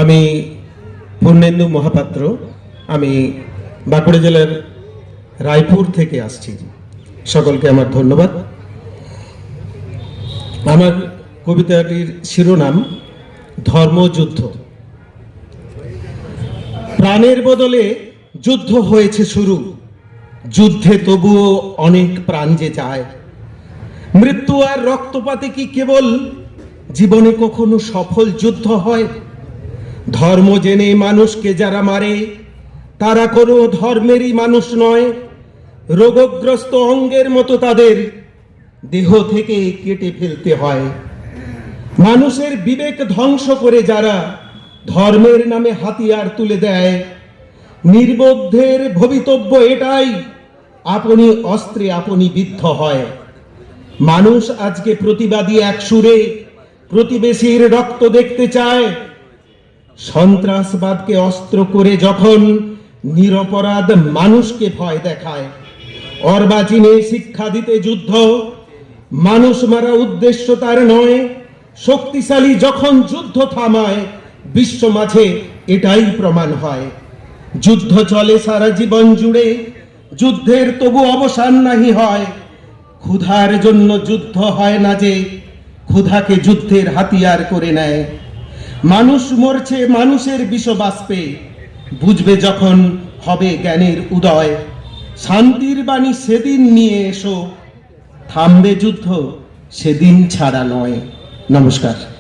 আমি পূর্ণেন্দু মহাপাত্র। আমি বাঁকুড়া জেলার রায়পুর থেকে আসছি। সকলকে আমার ধন্যবাদ। আমার কবিতাটির শিরোনাম ধর্মযুদ্ধ। প্রাণের বদলে যুদ্ধ হয়েছে শুরু, যুদ্ধে তবুও অনেক প্রাণ যে যায়। মৃত্যু আর রক্তপাতে কি কেবল জীবনে কখনো সফল যুদ্ধ হয়? ধর্ম জেনে মানুষকে যারা মারে তারা কোনো ধর্মেরই মানুষ নয়। রোগগ্রস্ত অঙ্গের মতো তাদের দেহ থেকে কেটে ফেলতে হয়। মানুষের বিবেক ধ্বংস করে যারা ধর্মের নামে হাতিয়ার তুলে দেয়, নির্বোধের ভবিতব্য এটাই, আপনি অস্ত্রে আপনি বিদ্ধ হয়। মানুষ আজকে প্রতিবাদী এক সুরে প্রতিবেশীর রক্ত দেখতে চায়। সন্ত্রাসবাদকে অস্ত্র করে যখন নিরপরাধ মানুষকে ভয় দেখায়। অর্বাচীনে শিক্ষা দিতে যুদ্ধ, মানুষ মারা উদ্দেশ্য তার নয়। শক্তিশালী যখন যুদ্ধ থামায়, বিশ্ব মাঝে এটাই প্রমাণ হয়। যুদ্ধ চলে সারা জীবন জুড়ে, যুদ্ধের তবু অবসান নাহি হয়। ক্ষুধার জন্য যুদ্ধ হয় না যে, ক্ষুধাকে যুদ্ধের হাতিয়ার করে নেয়। মানুষ মরছে মানুষের বিষবাষ্পে, বুঝবে যখন হবে জ্ঞানের উদয়। শান্তির বাণী সেদিন নিয়ে এসো, থামবে যুদ্ধ সেদিন ছাড়া নয়। নমস্কার।